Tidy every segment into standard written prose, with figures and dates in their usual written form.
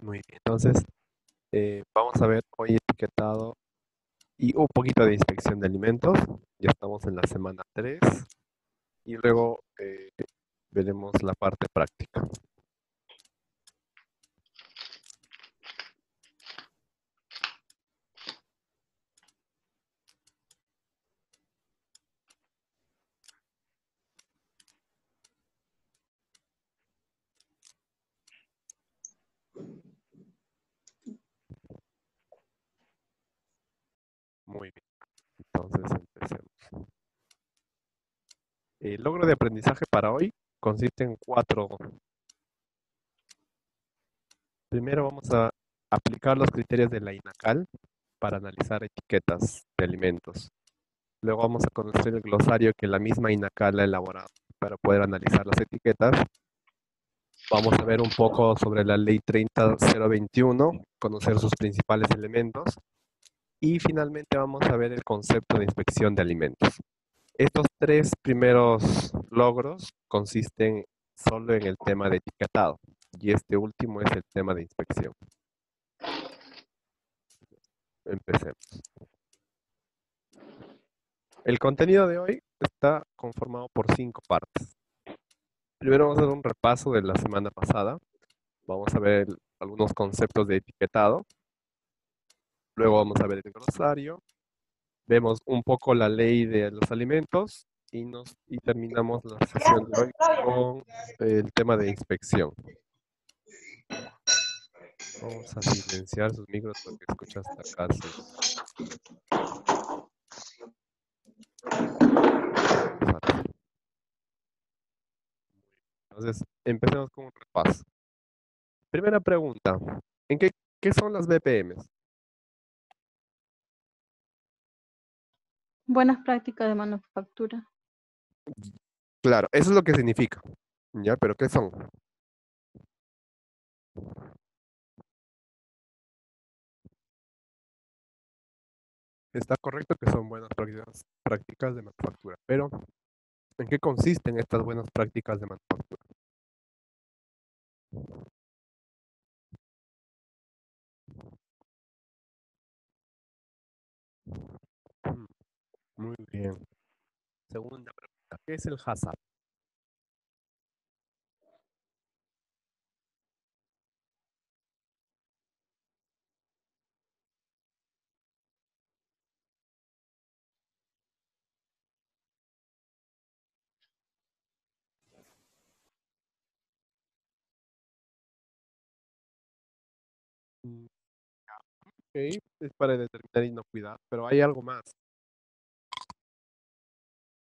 Muy bien. Entonces, vamos a ver hoy etiquetado y un poquito de inspección de alimentos. Ya estamos en la semana 3 y luego veremos la parte práctica. Muy bien. Entonces, empecemos. El logro de aprendizaje para hoy consiste en 4. Primero vamos a aplicar los criterios de la INACAL para analizar etiquetas de alimentos. Luego vamos a conocer el glosario que la misma INACAL ha elaborado para poder analizar las etiquetas. Vamos a ver un poco sobre la ley 30021, conocer sus principales elementos y finalmente vamos a ver el concepto de inspección de alimentos. Estos 3 primeros logros consisten solo en el tema de etiquetado y este último es el tema de inspección. Empecemos. El contenido de hoy está conformado por 5 partes. Primero vamos a dar un repaso de la semana pasada. Vamos a ver algunos conceptos de etiquetado. Luego vamos a ver el glosario. Vemos un poco la ley de los alimentos y terminamos la sesión de hoy con el tema de inspección. Vamos a silenciar sus micros porque escucha hasta acá sus... Entonces, empecemos con un repaso. Primera pregunta, ¿qué son las BPMs? Buenas prácticas de manufactura. Claro, eso es lo que significa, ¿ya? Pero ¿qué son? Está correcto que son buenas prácticas de manufactura, pero ¿en qué consisten estas buenas prácticas de manufactura? Mm, Muy bien. Segunda pregunta, ¿qué es el HACCP? Mm, Ok, es para determinar inocuidad, pero hay algo más.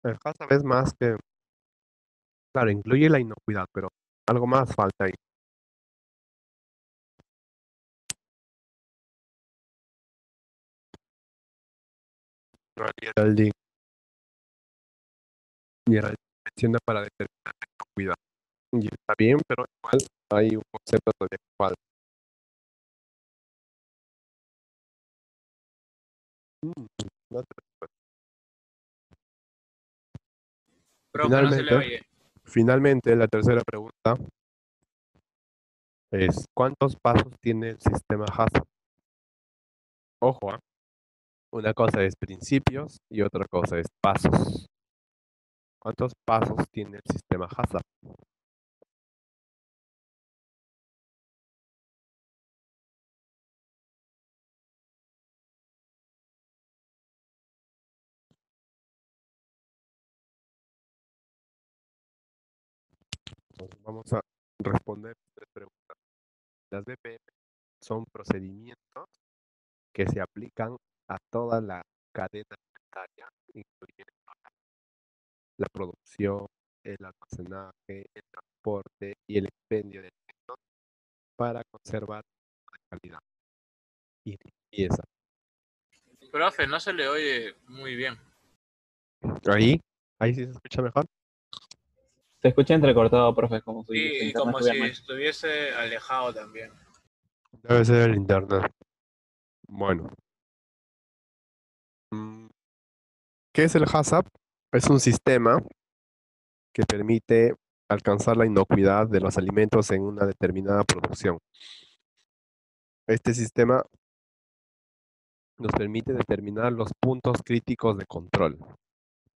El HACCP es más que, claro, incluye la inocuidad, pero algo más falta ahí. No, y era el menciona para determinar la inocuidad. Y está bien, pero igual hay un concepto todavía que falta. Mm, no te preocupes. Profe, no se le Finalmente, oye. finalmente, la tercera pregunta es, ¿cuántos pasos tiene el sistema HACCP? Ojo, una cosa es principios y otra cosa es pasos. ¿Cuántos pasos tiene el sistema HACCP? Entonces, vamos a responder 3 preguntas. Las BPM son procedimientos que se aplican a toda la cadena alimentaria, incluyendo la producción, el almacenaje, el transporte y el expendio de alimentos para conservar la calidad y limpieza. Profe, no se le oye muy bien. Ahí sí se escucha mejor. Se escucha entrecortado, profe, como si su Sí, y internet como estuviera si mal. estuviese alejado también. Debe ser el internet. Bueno, mm, ¿qué es el HACCP? Es un sistema que permite alcanzar la inocuidad de los alimentos en una determinada producción. Este sistema nos permite determinar los puntos críticos de control.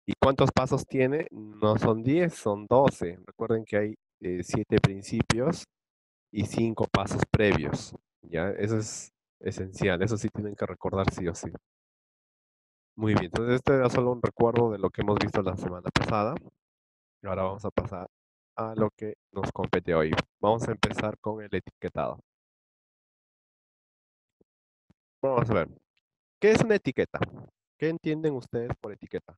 ¿Y cuántos pasos tiene? No son 10, son 12. Recuerden que hay 7 principios y 5 pasos previos. ¿Ya? Eso es esencial. Eso sí tienen que recordar sí o sí. Muy bien. Entonces, este era solo un recuerdo de lo que hemos visto la semana pasada. Y ahora vamos a pasar a lo que nos compete hoy. Vamos a empezar con el etiquetado. Vamos a ver. ¿Qué es una etiqueta? ¿Qué entienden ustedes por etiqueta?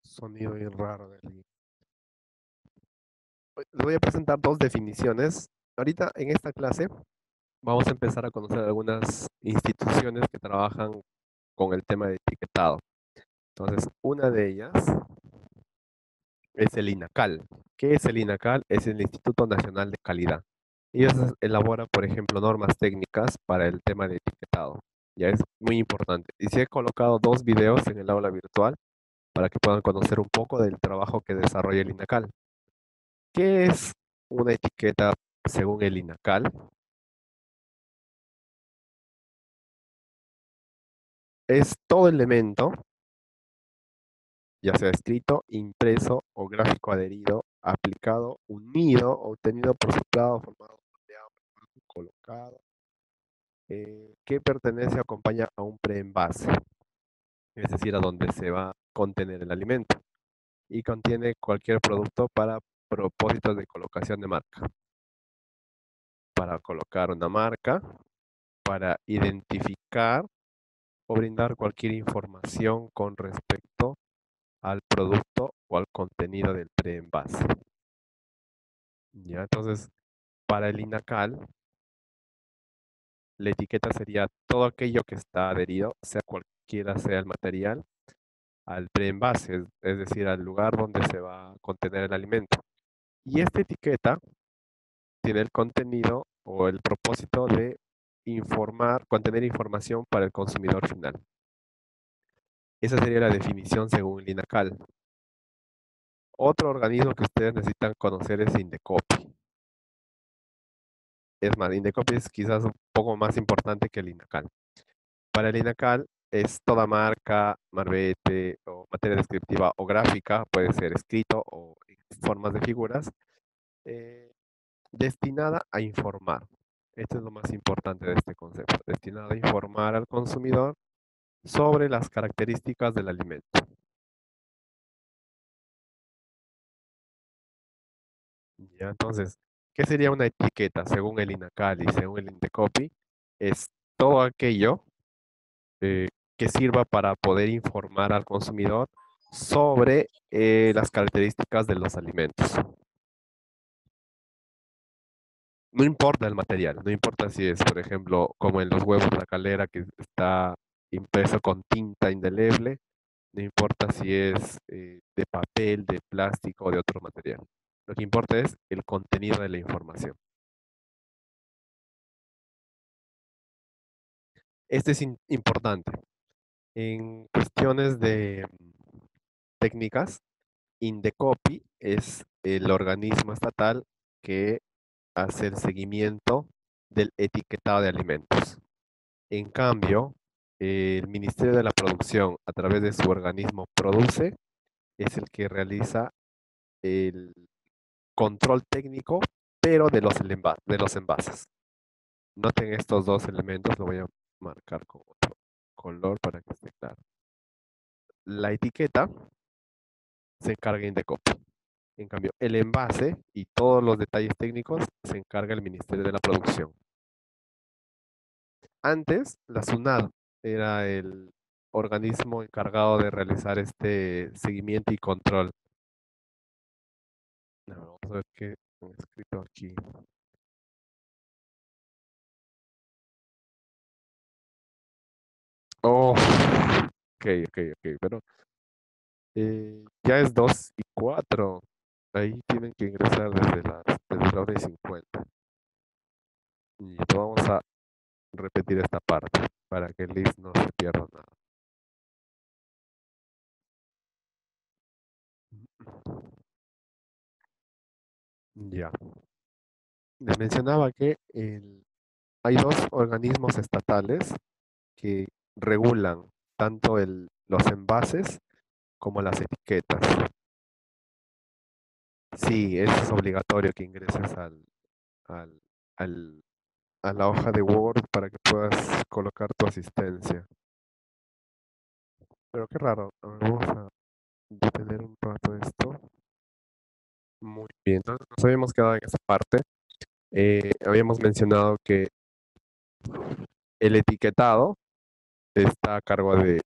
Sonido bien raro del... Les voy a presentar dos definiciones. Ahorita en esta clase vamos a empezar a conocer algunas instituciones que trabajan con el tema de etiquetado. Entonces, una de ellas es el INACAL. ¿Qué es el INACAL? Es el Instituto Nacional de Calidad. Ellos elaboran, por ejemplo, normas técnicas para el tema de etiquetado. Ya es muy importante. Y se he colocado dos videos en el aula virtual para que puedan conocer un poco del trabajo que desarrolla el INACAL. ¿Qué es una etiqueta según el INACAL? Es todo elemento, ya sea escrito, impreso o gráfico adherido, aplicado, unido, obtenido por soplado, formado, moldeado, colocado, que pertenece o acompaña a un preenvase, es decir, a donde se va a contener el alimento, y contiene cualquier producto para propósitos de colocación de marca. Para colocar una marca, para identificar o brindar cualquier información con respecto al producto o al contenido del preenvase. Ya, entonces, para el INACAL, la etiqueta sería todo aquello que está adherido, sea cualquiera sea el material, al preenvase, es decir, al lugar donde se va a contener el alimento. Y esta etiqueta tiene el contenido o el propósito de informar, contener información para el consumidor final. Esa sería la definición según el INACAL. Otro organismo que ustedes necesitan conocer es Indecopi. Es más, Indecopi es quizás un poco más importante que el INACAL. Para el INACAL es toda marca, marbete o materia descriptiva o gráfica, puede ser escrito o en formas de figuras, eh, destinada a informar. Esto es lo más importante de este concepto, destinada a informar al consumidor sobre las características del alimento. Ya, entonces, ¿qué sería una etiqueta según el INACAL y según el Indecopi? Es todo aquello eh, que sirva para poder informar al consumidor sobre las características de los alimentos. No importa el material, no importa si es, por ejemplo, como en los huevos la calera que está impreso con tinta indeleble, no importa si es de papel, de plástico o de otro material. Lo que importa es el contenido de la información. Este es importante. En cuestiones de técnicas, Indecopi es el organismo estatal que hace el seguimiento del etiquetado de alimentos. En cambio, el Ministerio de la Producción, a través de su organismo Produce, es el que realiza el control técnico, pero de los envases. Noten estos dos elementos, lo voy a marcar con otro color para que esté claro. La etiqueta se encarga Indecopi. En cambio, el envase y todos los detalles técnicos se encarga el Ministerio de la Producción. Antes, la SUNAT era el organismo encargado de realizar este seguimiento y control. Vamos a ver qué han escrito aquí. Oh, ok, pero ya es 2 y 4. Ahí tienen que ingresar desde la hora y 50. Y vamos a repetir esta parte para que Liz no se pierda nada. Ya. Les mencionaba que hay dos organismos estatales que regulan tanto los envases como las etiquetas. Sí, es obligatorio que ingreses al, al- a la hoja de Word para que puedas colocar tu asistencia. Pero qué raro. A ver, vamos a detener un rato esto. Muy bien, entonces nos habíamos quedado en esa parte. Habíamos mencionado que el etiquetado está a cargo de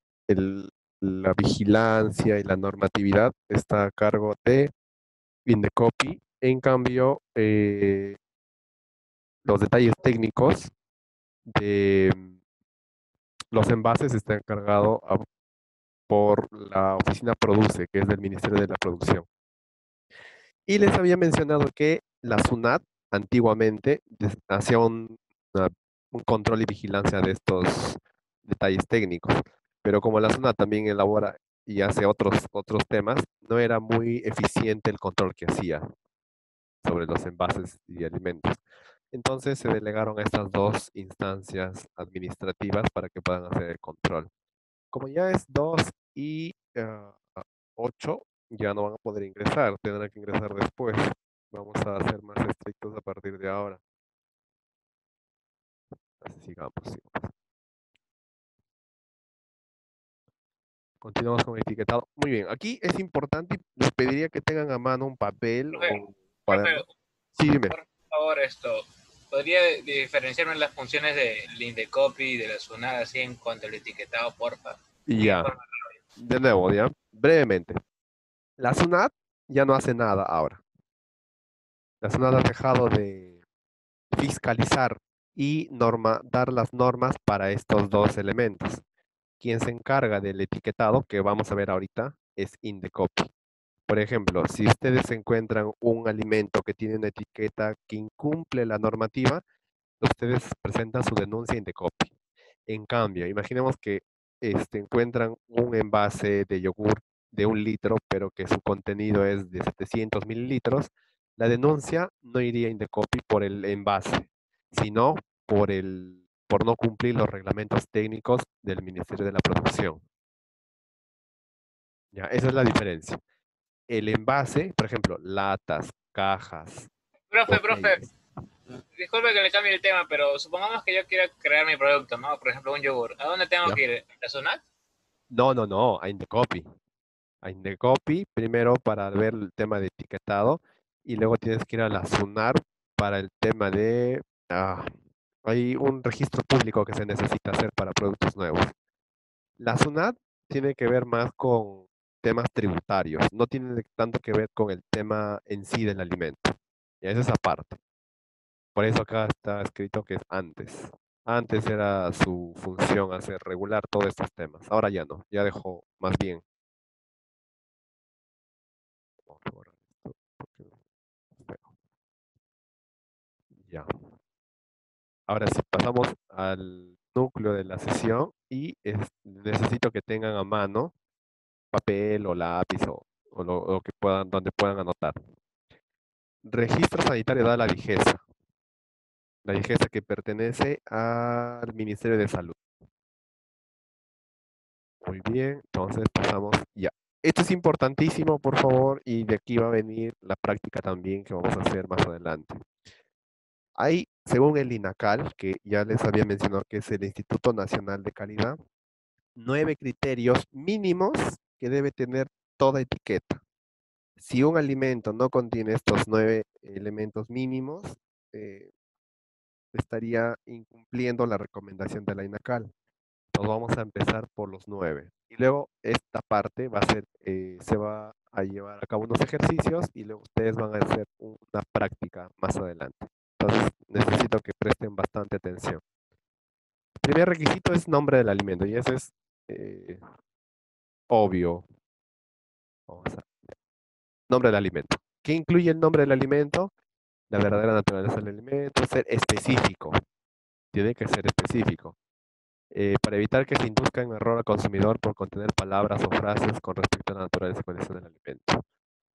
la vigilancia y la normatividad, está a cargo de Indecopy. En cambio, los detalles técnicos de los envases están encargados por la oficina Produce, que es del Ministerio de la Producción. Y les había mencionado que la SUNAT antiguamente hacía un control y vigilancia de estos detalles técnicos, pero como la SUNAT también elabora y hace otros temas, no era muy eficiente el control que hacía sobre los envases y alimentos. Entonces se delegaron a estas dos instancias administrativas para que puedan hacer el control. Como ya es 2 y 8, ya no van a poder ingresar, tendrán que ingresar después. Vamos a ser más estrictos a partir de ahora. Así sigamos. Continuamos con el etiquetado. Muy bien, aquí es importante y les pediría que tengan a mano un papel o un cuaderno. Sí, dime. Por favor, ¿podría diferenciarme las funciones del Indecopy y de la SUNAT así en cuanto al etiquetado, porfa? Ya, de nuevo, ya, brevemente. La SUNAT ya no hace nada ahora. La SUNAT ha dejado de fiscalizar y dar las normas para estos dos elementos. Quien se encarga del etiquetado, que vamos a ver ahorita, es Indecopy. Por ejemplo, si ustedes encuentran un alimento que tiene una etiqueta que incumple la normativa, ustedes presentan su denuncia a Indecopy. En cambio, imaginemos que encuentran un envase de yogur de 1 litro, pero que su contenido es de 700 mililitros, la denuncia no iría a Indecopy por el envase, sino por no cumplir los reglamentos técnicos del Ministerio de la Producción. Ya, esa es la diferencia. El envase, por ejemplo, latas, cajas, Profe, botellas. disculpe que le cambie el tema, pero supongamos que yo quiera crear mi producto, ¿no? Por ejemplo, un yogur. ¿A dónde tengo ¿Ya? que ir? ¿A la SUNAT? No, a Indecopy. A Indecopy primero para ver el tema de etiquetado y luego tienes que ir a la SUNAR para el tema de... hay un registro público que se necesita hacer para productos nuevos. La SUNAT tiene que ver más con temas tributarios, no tiene tanto que ver con el tema en sí del alimento. Y esa es esa parte. Por eso acá está escrito que es antes. Antes era su función hacer regular todos estos temas. Ahora ya no, ya dejó más bien. Vamos a borrar esto porque es feo. Ya. Ahora sí, pasamos al núcleo de la sesión y necesito que tengan a mano papel o lápiz o lo que puedan, donde puedan anotar. Registro sanitario da la DIGESA que pertenece al Ministerio de Salud. Muy bien, entonces pasamos ya. Esto es importantísimo, por favor, y de aquí va a venir la práctica también que vamos a hacer más adelante. Hay, según el INACAL, que ya les había mencionado que es el Instituto Nacional de Calidad, 9 criterios mínimos que debe tener toda etiqueta. Si un alimento no contiene estos 9 elementos mínimos, eh, estaría incumpliendo la recomendación de la INACAL. Nos vamos a empezar por los 9. Y luego esta parte va a ser, se va a llevar a cabo unos ejercicios y luego ustedes van a hacer una práctica más adelante. Entonces necesito que presten bastante atención. primer requisito es nombre del alimento y eso es obvio. Vamos a- Nombre del alimento. ¿Qué incluye el nombre del alimento? La verdadera naturaleza del alimento, ser específico. Tiene que ser específico. Para evitar que se induzca en error al consumidor por contener palabras o frases con respecto a la naturaleza y condición del alimento.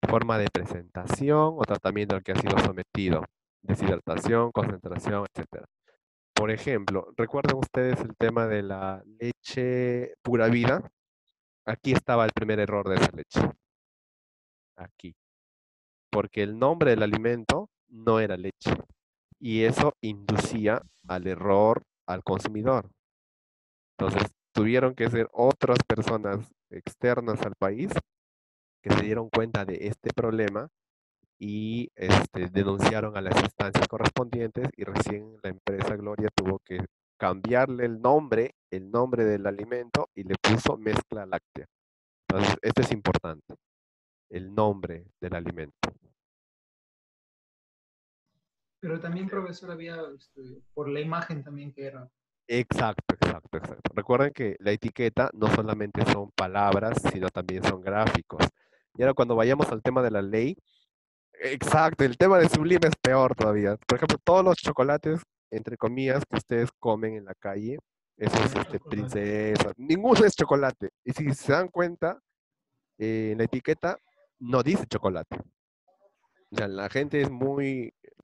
Forma de presentación o tratamiento al que ha sido sometido. Deshidratación, concentración, etc. Por ejemplo, ¿recuerdan ustedes el tema de la leche pura vida? Aquí estaba el primer error de esa leche. Aquí. Porque el nombre del alimento no era leche. Y eso inducía al error al consumidor. Entonces, tuvieron que ser otras personas externas al país que se dieron cuenta de este problema y denunciaron a las instancias correspondientes y recién la empresa Gloria tuvo que cambiarle el nombre del alimento y le puso mezcla láctea. Entonces, esto es importante, el nombre del alimento. Pero también, profesor, había por la imagen también que era. Exacto, exacto, exacto. Recuerden que la etiqueta no solamente son palabras, sino también son gráficos. Y ahora cuando vayamos al tema de la ley, exacto, el tema de Sublime es peor todavía. Por ejemplo, todos los chocolates, entre comillas, que ustedes comen en la calle, eso es princesa, ninguno es chocolate. Y si se dan cuenta, en la etiqueta no dice chocolate. O sea, la gente es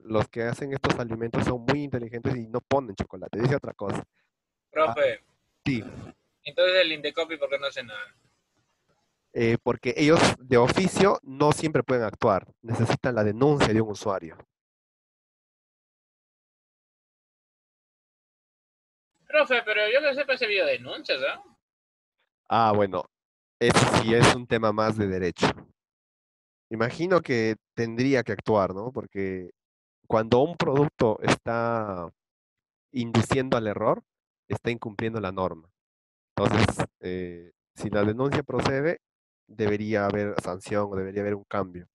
los que hacen estos alimentos son muy inteligentes y no ponen chocolate, dice otra cosa. Profe, Sí, entonces el Indecopy, ¿por qué no hace nada? porque ellos de oficio no siempre pueden actuar, necesitan la denuncia de un usuario. Profe, pero yo que sepa ese video denuncias, ¿ah? Ah, bueno, ese sí es un tema más de derecho. Imagino que tendría que actuar, ¿no? Porque cuando un producto está induciendo al error, está incumpliendo la norma. Entonces, si la denuncia procede, debería haber sanción o debería haber un cambio.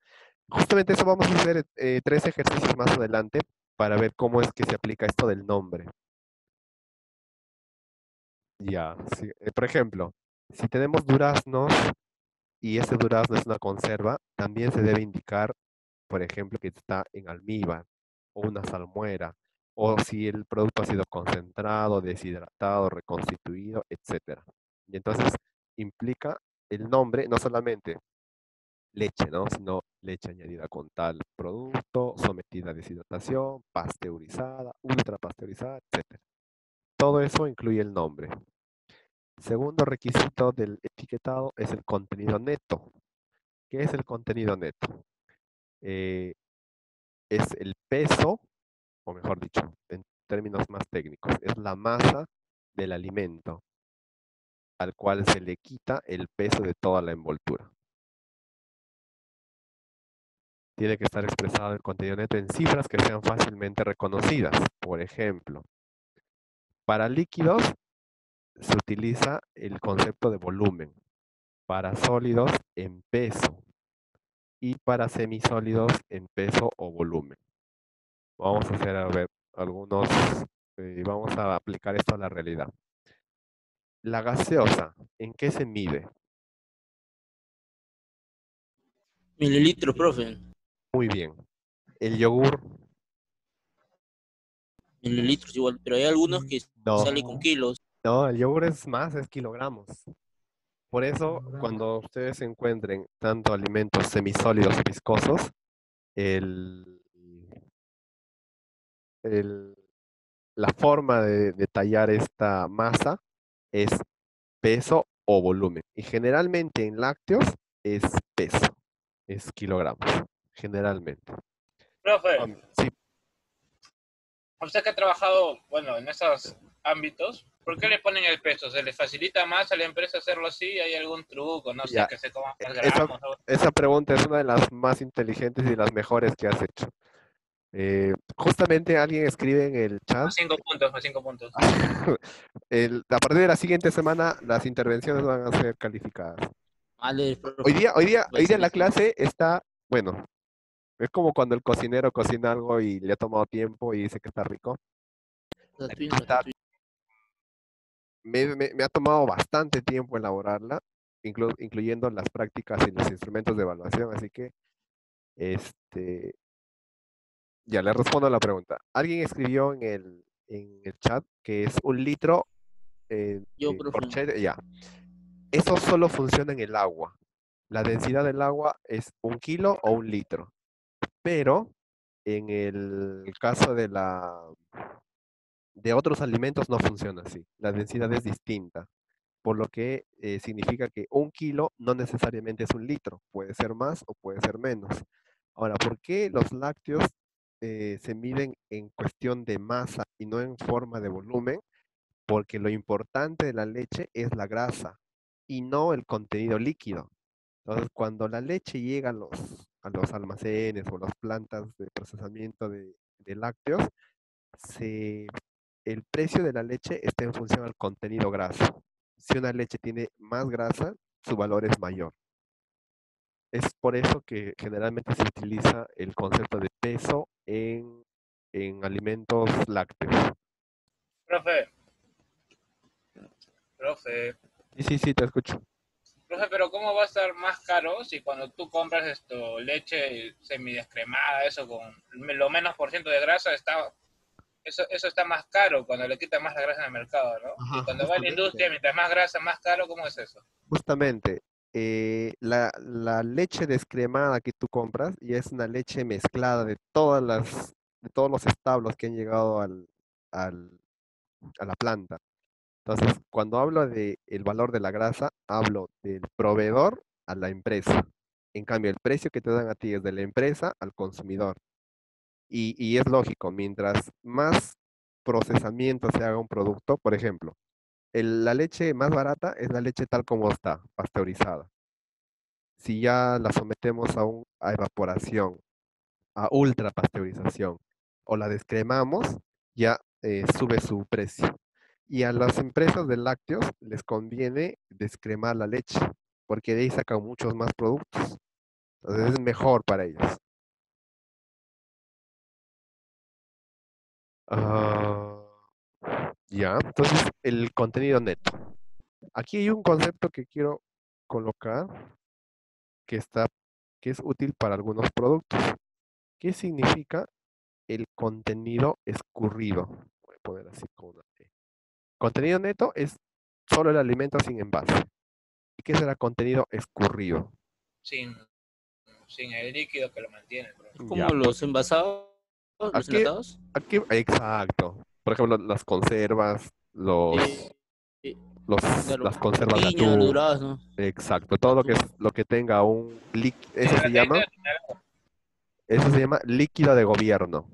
Justamente eso vamos a hacer 3 ejercicios más adelante para ver cómo es que se aplica esto del nombre. Ya, sí. Por ejemplo, si tenemos duraznos y ese durazno es una conserva, también se debe indicar, por ejemplo, que está en almíbar o una salmuera, o si el producto ha sido concentrado, deshidratado, reconstituido, etcétera. Y entonces implica el nombre, no solamente leche, ¿no? Sino leche añadida con tal producto, sometida a deshidratación, pasteurizada, ultrapasteurizada, etcétera. Todo eso incluye el nombre. Segundo requisito del etiquetado es el contenido neto. ¿Qué es el contenido neto? Eh, es el peso, o mejor dicho, en términos más técnicos, es la masa del alimento al cual se le quita el peso de toda la envoltura. Tiene que estar expresado el contenido neto en cifras que sean fácilmente reconocidas. Por ejemplo, para líquidos se utiliza el concepto de volumen, para sólidos en peso y para semisólidos en peso o volumen. Vamos a hacer, a ver, algunos, vamos a aplicar esto a la realidad. La gaseosa, ¿en qué se mide? Mililitros, profe. Muy bien. El yogur, Mililitros igual, pero hay algunos que no, salen con kilos. no, el yogur es más, es kilogramos. Por eso, cuando ustedes encuentren tanto alimentos semisólidos y viscosos, el, el- la forma de detallar esta masa es peso o volumen. Y generalmente en lácteos es peso, es kilogramos, generalmente. Profe, Sí, usted que ha trabajado, bueno, en esos ámbitos, ¿por qué le ponen el peso? ¿Se le facilita más a la empresa hacerlo así? ¿Hay algún truco? No sé, ya, que se coman más esa, gramos. esa pregunta es una de las más inteligentes y las mejores que has hecho. Justamente alguien escribe en el chat. Más 5 puntos, más 5 puntos. A partir de la siguiente semana, las intervenciones van a ser calificadas. Vale, profe. Hoy día la clase está, bueno, es como cuando el cocinero cocina algo y le ha tomado tiempo y dice que está rico. Aquí está me ha tomado bastante tiempo elaborarla, incluyendo las prácticas y los instrumentos de evaluación, así que este, ya le respondo a la pregunta. Alguien escribió en el chat que es 1 litro Yo, por profe. ya. Eso solo funciona en el agua. La densidad del agua es 1 kilo o 1 litro. Pero en el caso de otros alimentos no funciona así. La densidad es distinta. Por lo que significa que 1 kilo no necesariamente es 1 litro. Puede ser más o puede ser menos. Ahora, ¿por qué los lácteos se miden en cuestión de masa y no en forma de volumen? Porque lo importante de la leche es la grasa y no el contenido líquido. Entonces, cuando la leche llega a los almacenes o las plantas de procesamiento de lácteos, se, el precio de la leche está en función al contenido graso. Si una leche tiene más grasa, su valor es mayor. Es por eso que generalmente se utiliza el concepto de peso en alimentos lácteos. Profe, profe, Sí, te escucho. profe, pero ¿cómo va a estar más caro si cuando tú compras leche semidescremada, eso con lo menos por ciento de grasa, eso está más caro cuando le quitan más la grasa en el mercado, ¿no? Ajá, Y cuando va a la industria, justamente. mientras más grasa, más caro, ¿cómo es eso? Justamente, la leche descremada que tú compras ya es una leche mezclada de todos los establos que han llegado al- a la planta. Entonces, cuando hablo de el valor de la grasa, hablo del proveedor a la empresa. En cambio, el precio que te dan a ti es de la empresa al consumidor. Y es lógico, mientras más procesamiento se haga un producto, por ejemplo, la leche más barata es la leche tal como está, pasteurizada. Si ya la sometemos a evaporación, a ultra pasteurización, o la descremamos, ya sube su precio. Y a las empresas de lácteos les conviene descremar la leche, porque de ahí sacan muchos más productos. Entonces es mejor para ellos. Ah, ya, entonces el contenido neto. Aquí hay un concepto que quiero colocar que está, que es útil para algunos productos. ¿Qué significa el contenido escurrido? Voy a poner así con una T. Contenido neto es solo el alimento sin envase. ¿Y qué será contenido escurrido? Sin, sin el líquido que lo mantiene, profe. Ya, Como los envasados, los aquí, enlatados. exacto. Por ejemplo, las conservas, Eh, eh, claro, las conservas de piña, atún. durazno, Exacto, todo lo que atún. lo que tenga un líquido, Sin el aceite, eso se llama líquido de gobierno.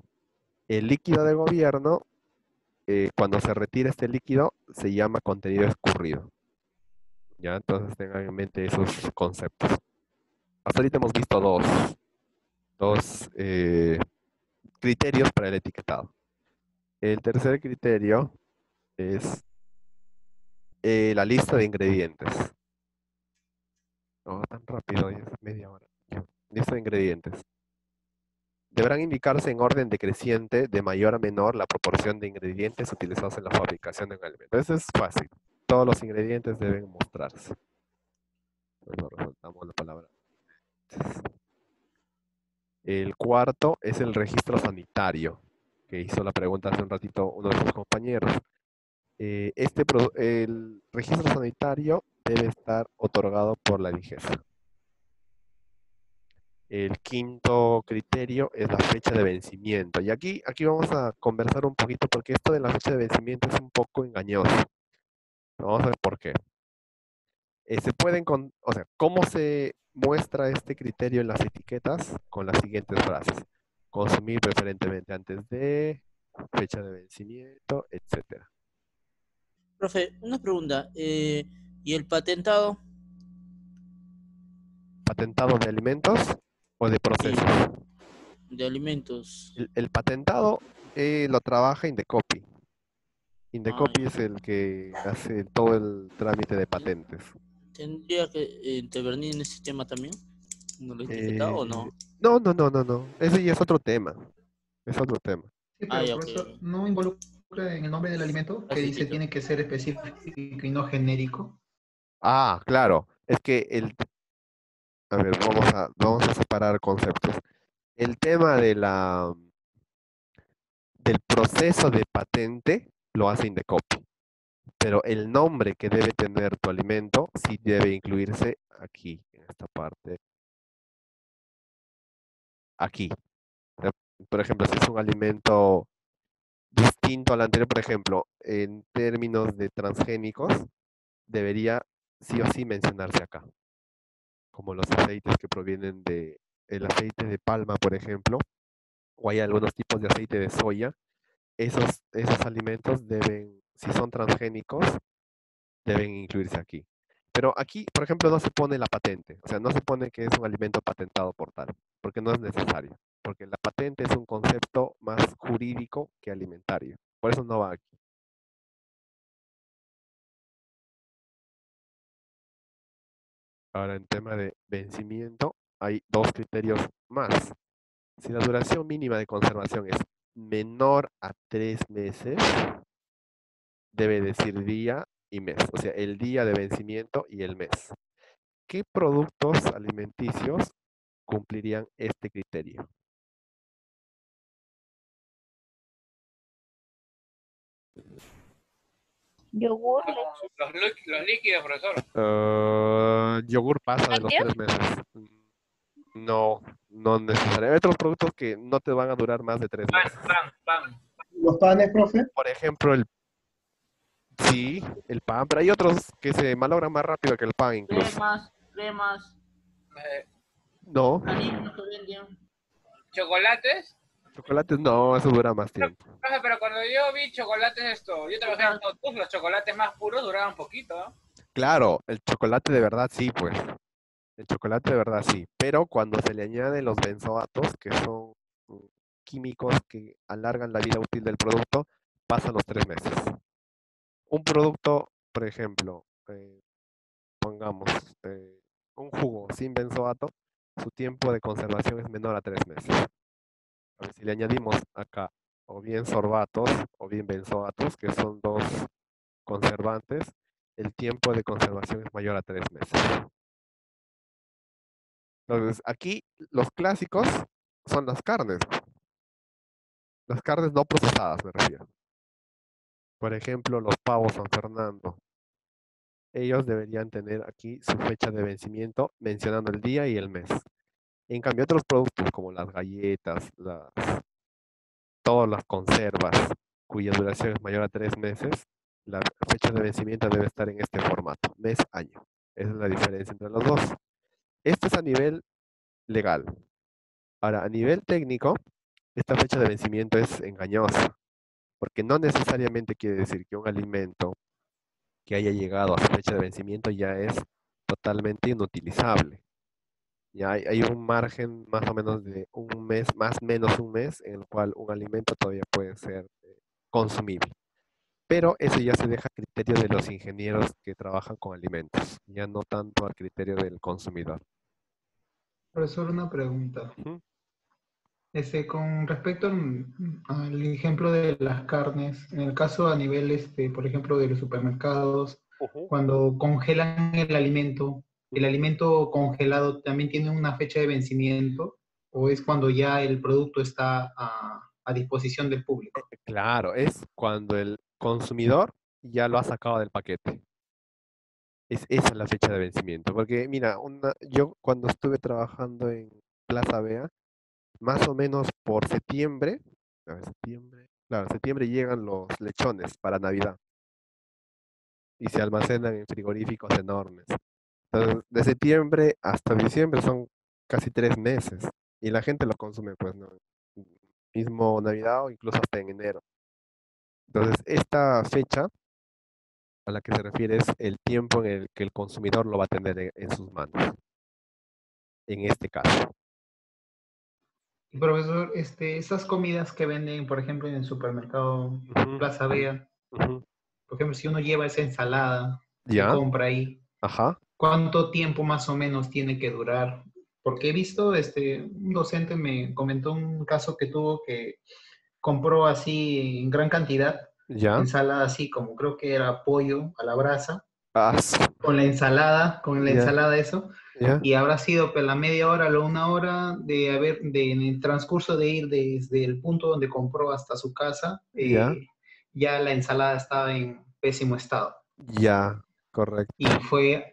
El líquido de gobierno, cuando se retira este líquido, se llama contenido escurrido. Ya, entonces tengan en mente esos conceptos. Hasta ahorita hemos visto dos criterios para el etiquetado. El tercer criterio es la lista de ingredientes. No, tan rápido, ya es media hora. Ya. Lista de ingredientes. Deberán indicarse en orden decreciente de mayor a menor la proporción de ingredientes utilizados en la fabricación de un alimento. Eso es fácil. Todos los ingredientes deben mostrarse. Luego resaltamos la palabra. El cuarto es el registro sanitario, que hizo la pregunta hace un ratito uno de sus compañeros. El registro sanitario debe estar otorgado por la DIGESA. El quinto criterio es la fecha de vencimiento. Y aquí vamos a conversar un poquito porque esto de la fecha de vencimiento es un poco engañoso. Vamos a ver por qué. O sea, ¿cómo se muestra este criterio en las etiquetas? Con las siguientes frases. Consumir preferentemente antes de, fecha de vencimiento, etcétera. Profe, una pregunta. ¿Y el patentado? ¿Patentado de alimentos o de Sí, procesos? de alimentos. El patentado lo trabaja Indecopi. Ah, Indecopi ya. es el que hace todo el trámite de patentes. ¿Tendría que intervenir en ese tema también? ¿No lo etiquetado o Eh, no? no. Ese ya es otro tema. Es otro tema. Sí, Ah, pero ya, ok. profesor, no involucra en el nombre del alimento que Así, dice Tito. tiene que ser específico y no genérico. Ah, claro. Es que a ver, vamos a separar conceptos. El tema del proceso de patente lo hace Indecopi, pero el nombre que debe tener tu alimento sí debe incluirse aquí, en esta parte, aquí. Por ejemplo, si es un alimento distinto al anterior, por ejemplo, en términos de transgénicos, debería sí o sí mencionarse acá, como los aceites que provienen de el aceite de palma, por ejemplo, o hay algunos tipos de aceite de soya. Esos alimentos deben, si son transgénicos, deben incluirse aquí. Pero aquí, por ejemplo, no se pone la patente, o sea, no se pone que es un alimento patentado por tal, porque no es necesario, porque la patente es un concepto más jurídico que alimentario. Por eso no va aquí. Ahora, en tema de vencimiento, hay dos criterios más. Si la duración mínima de conservación es menor a 3 meses, debe decir día y mes, o sea, el día de vencimiento y el mes. ¿Qué productos alimenticios cumplirían este criterio? Yogur, leche. Los líquidos, profesor. Yogur pasa de los ¿Lácteos? 3 meses. No, no necesariamente. Hay otros productos que no te van a durar más de 3 meses. Pan. ¿Los panes, profe? Por ejemplo, sí, el pan, pero hay otros que se malogran más rápido que el pan incluso. Cremas, Eh, No, harinas que venden. chocolates. chocolates no, eso dura más tiempo. Profe, pero cuando yo vi chocolates yo trabajé en Totus, los chocolates más puros duraban poquito, ¿no? Claro, el chocolate de verdad sí, pues. El chocolate de verdad sí, pero cuando se le añaden los benzoatos, que son químicos que alargan la vida útil del producto, pasan los 3 meses. Un producto, por ejemplo, pongamos un jugo sin benzoato, su tiempo de conservación es menor a 3 meses. A ver, si le añadimos acá o bien sorbatos o bien benzoatos, que son dos conservantes, el tiempo de conservación es mayor a 3 meses. Entonces, aquí los clásicos son las carnes no procesadas, me refiero. Por ejemplo, los pavos San Fernando. Ellos deberían tener aquí su fecha de vencimiento mencionando el día y el mes. En cambio, otros productos como las galletas, todas las conservas, cuya duración es mayor a 3 meses, la fecha de vencimiento debe estar en este formato, mes-año. Esa es la diferencia entre los dos. Esto es a nivel legal. Ahora, a nivel técnico, esta fecha de vencimiento es engañosa, porque no necesariamente quiere decir que un alimento que haya llegado a su fecha de vencimiento ya es totalmente inutilizable. Ya hay un margen más o menos de un mes, más o menos un mes, en el cual un alimento todavía puede ser consumible. Pero eso ya se deja a criterio de los ingenieros que trabajan con alimentos, ya no tanto al criterio del consumidor. Profesor, una pregunta. Ujú. Con respecto al ejemplo de las carnes, en el caso a nivel, por ejemplo, de los supermercados, cuando congelan el alimento congelado también tiene una fecha de vencimiento, o es cuando ya el producto está a disposición del público. Claro, es cuando el consumidor ya lo ha sacado del paquete. Esa es la fecha de vencimiento. Porque mira, yo cuando estuve trabajando en Plaza Vea, más o menos por septiembre, a ver, claro, septiembre llegan los lechones para Navidad y se almacenan en frigoríficos enormes. Entonces, de septiembre hasta diciembre son casi 3 meses y la gente lo consume, pues, ¿no? Mismo Navidad o incluso hasta en enero. Entonces, esta fecha a la que se refiere es el tiempo en el que el consumidor lo va a tener en sus manos, en este caso. Y profesor, esas comidas que venden, por ejemplo, en el supermercado Ujú, Plaza Vea, ujú. por ejemplo, si uno lleva esa ensalada que ¿Ya? compra ahí, Ajá. ¿cuánto tiempo más o menos tiene que durar? Porque he visto, un docente me comentó un caso que tuvo que compró así en gran cantidad Ya. ensalada así como creo que era pollo a la brasa, Ah, con la ya, ensalada eso, ya, y habrá sido pues, la media hora o una hora en el transcurso de ir desde el punto donde compró hasta su casa, ya, ya la ensalada estaba en pésimo estado. ya, Y correcto.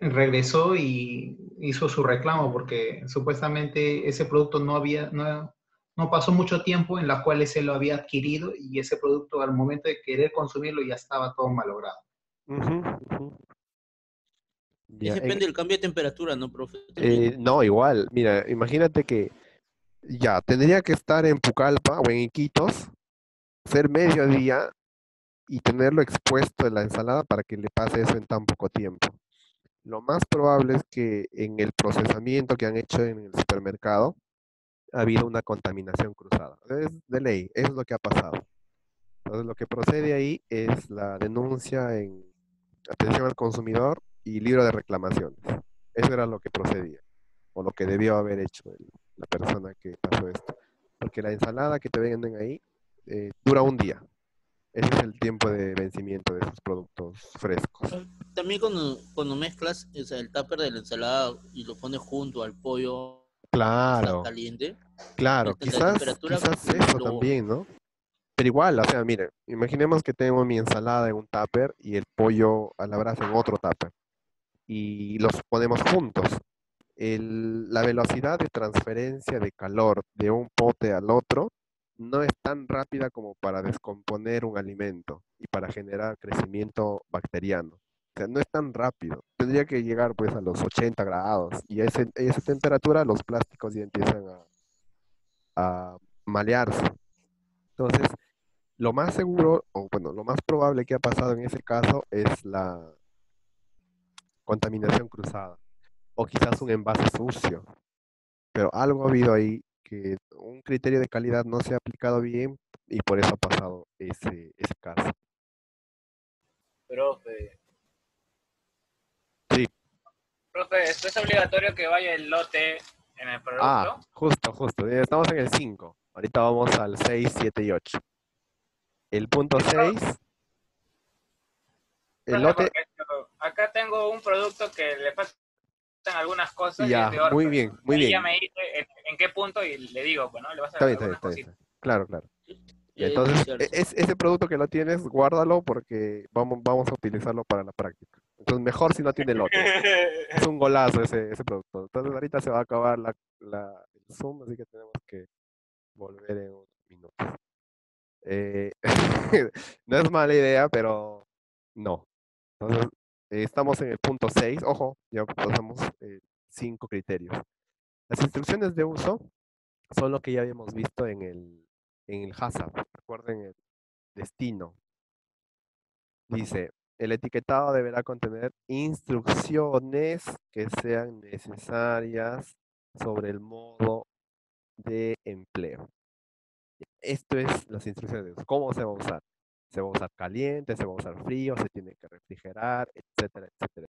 regresó y hizo su reclamo porque supuestamente ese producto no pasó mucho tiempo en la cual ese lo había adquirido y ese producto al momento de querer consumirlo ya estaba todo malogrado. Ujú, ujú. Es Ya, depende del cambio de temperatura, ¿no, profe? También. no, igual, mira, imagínate que ya tendría que estar en Pucallpa o en Iquitos, ser mediodía y tenerlo expuesto en la ensalada para que le pase eso en tan poco tiempo. Lo más probable es que en el procesamiento que han hecho en el supermercado ha habido una contaminación cruzada. Es de ley, eso es lo que ha pasado. Entonces, lo que procede ahí es la denuncia en atención al consumidor y libro de reclamaciones. Eso era lo que procedía, o lo que debió haber hecho la persona que pasó esto. Porque la ensalada que te venden ahí dura un día. Ese es el tiempo de vencimiento de esos productos frescos. También cuando mezclas, o sea, el tupper de la ensalada y lo pones junto al pollo que está Claro, caliente, claro, la temperatura quizás eso lo... también, ¿no? Pero igual, o sea, mire, imaginemos que tengo mi ensalada en un tupper y el pollo a la brasa en otro tupper y los ponemos juntos. La velocidad de transferencia de calor de un pote al otro no es tan rápida como para descomponer un alimento y para generar crecimiento bacteriano. O sea, no es tan rápido. Tendría que llegar pues a los 80 grados y a esa temperatura los plásticos ya empiezan a malearse. Entonces, lo más seguro, o bueno, lo más probable que ha pasado en ese caso es la contaminación cruzada o quizás un envase sucio. Pero algo ha habido ahí que un criterio de calidad no se ha aplicado bien y por eso ha pasado ese caso. Profe, Sí, profe, ¿esto es obligatorio que vaya el lote en el producto? justo. Estamos en el 5. Ahorita vamos al 6, 7 y 8. El punto Sí, 6, el profe, lote, porque acá tengo un producto que le faltan algunas cosas y es ya, de muy Orfeo. bien, muy Ahí ya bien. me dice en qué punto y le digo, pues, ¿no? Le vas a Está hacer bien, está bien, algunas está bien, cositas. está bien. Claro, claro. Y Es entonces, cierto. ese producto que lo tienes, guárdalo porque vamos a utilizarlo para la práctica. Entonces, mejor si no tiene lote. Es un golazo ese producto. Entonces, ahorita se va a acabar el Zoom, así que tenemos que volver en unos minutos. Eh, no es mala idea, pero no. Entonces, estamos en el punto 6. Ojo, ya pasamos 5 criterios. Las instrucciones de uso son lo que ya habíamos visto en el HACCP. Recuerden el destino. Dice, el etiquetado deberá contener instrucciones que sean necesarias sobre el modo de empleo. Esto es las instrucciones de uso. ¿Cómo se va a usar? Se va a usar caliente, se va a usar frío, se tiene que refrigerar, etcétera, etcétera.